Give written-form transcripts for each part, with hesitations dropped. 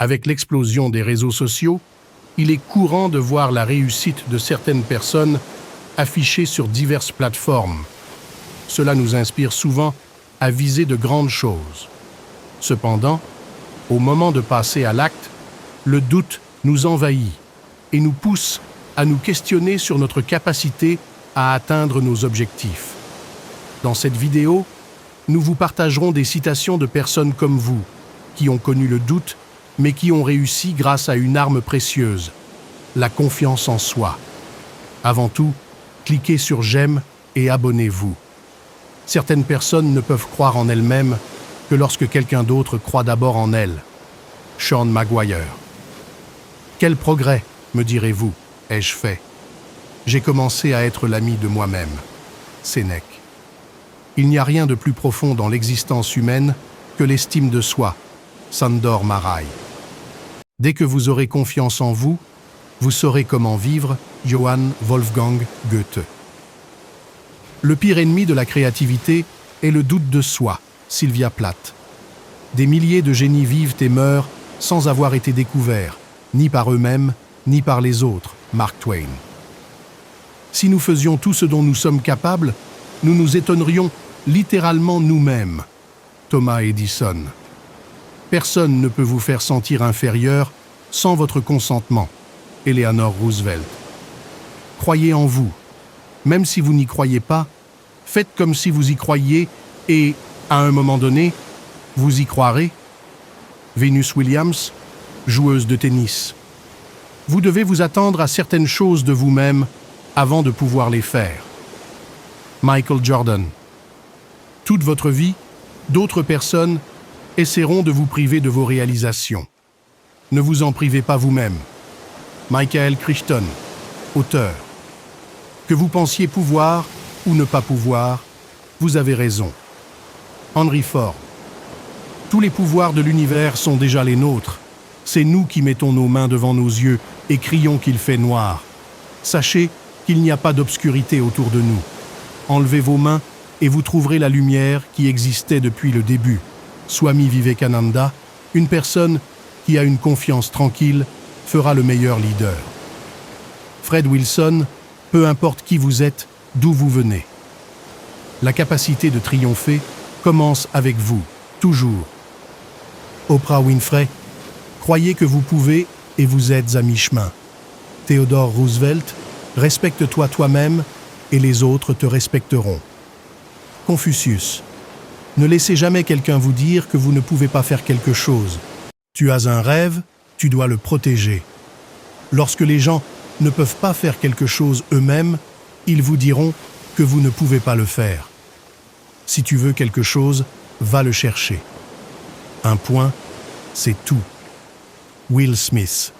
Avec l'explosion des réseaux sociaux, il est courant de voir la réussite de certaines personnes affichée sur diverses plateformes. Cela nous inspire souvent à viser de grandes choses. Cependant, au moment de passer à l'acte, le doute nous envahit et nous pousse à nous questionner sur notre capacité à atteindre nos objectifs. Dans cette vidéo, nous vous partagerons des citations de personnes comme vous, qui ont connu le doute, mais qui ont réussi grâce à une arme précieuse, la confiance en soi. Avant tout, cliquez sur j'aime et abonnez-vous. Certaines personnes ne peuvent croire en elles-mêmes que lorsque quelqu'un d'autre croit d'abord en elles. Sean Maguire. Quel progrès, me direz-vous, ai-je fait? J'ai commencé à être l'ami de moi-même. Sénèque. Il n'y a rien de plus profond dans l'existence humaine que l'estime de soi. Sándor Márai. Dès que vous aurez confiance en vous, vous saurez comment vivre. Johann Wolfgang Goethe. Le pire ennemi de la créativité est le doute de soi. Sylvia Plath. Des milliers de génies vivent et meurent sans avoir été découverts, ni par eux-mêmes, ni par les autres. Mark Twain. Si nous faisions tout ce dont nous sommes capables, nous nous étonnerions littéralement nous-mêmes. Thomas Edison. Personne ne peut vous faire sentir inférieur sans votre consentement. Eleanor Roosevelt. Croyez en vous. Même si vous n'y croyez pas, faites comme si vous y croyiez et, à un moment donné, vous y croirez. Venus Williams, joueuse de tennis. Vous devez vous attendre à certaines choses de vous-même avant de pouvoir les faire. Michael Jordan. Toute votre vie, d'autres personnes essaieront de vous priver de vos réalisations. Ne vous en privez pas vous-même. Michael Crichton, auteur. Que vous pensiez pouvoir ou ne pas pouvoir, vous avez raison. Henry Ford. Tous les pouvoirs de l'univers sont déjà les nôtres. C'est nous qui mettons nos mains devant nos yeux et crions qu'il fait noir. Sachez qu'il n'y a pas d'obscurité autour de nous. Enlevez vos mains et vous trouverez la lumière qui existait depuis le début. Swami Vivekananda, une personne qui a une confiance tranquille, fera le meilleur leader. Fred Wilson, peu importe qui vous êtes, d'où vous venez. La capacité de triompher commence avec vous, toujours. Oprah Winfrey, croyez que vous pouvez et vous êtes à mi-chemin. Theodore Roosevelt, respecte-toi toi-même et les autres te respecteront. Confucius, ne laissez jamais quelqu'un vous dire que vous ne pouvez pas faire quelque chose. Tu as un rêve, tu dois le protéger. Lorsque les gens ne peuvent pas faire quelque chose eux-mêmes, ils vous diront que vous ne pouvez pas le faire. Si tu veux quelque chose, va le chercher. Un point, c'est tout. Will Smith.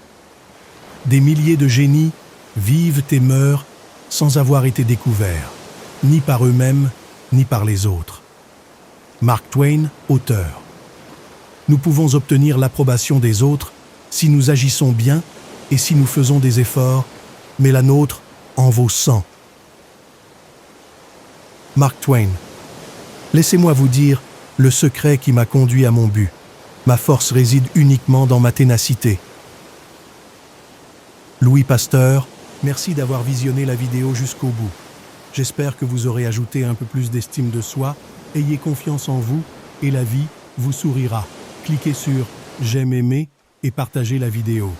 Des milliers de génies vivent et meurent sans avoir été découverts, ni par eux-mêmes, ni par les autres. Mark Twain, auteur. Nous pouvons obtenir l'approbation des autres si nous agissons bien et si nous faisons des efforts, mais la nôtre en vaut 100. Mark Twain. Laissez-moi vous dire le secret qui m'a conduit à mon but. Ma force réside uniquement dans ma ténacité. Louis Pasteur, merci d'avoir visionné la vidéo jusqu'au bout. J'espère que vous aurez ajouté un peu plus d'estime de soi. Ayez confiance en vous et la vie vous sourira. Cliquez sur « J'aime aimer » et partagez la vidéo.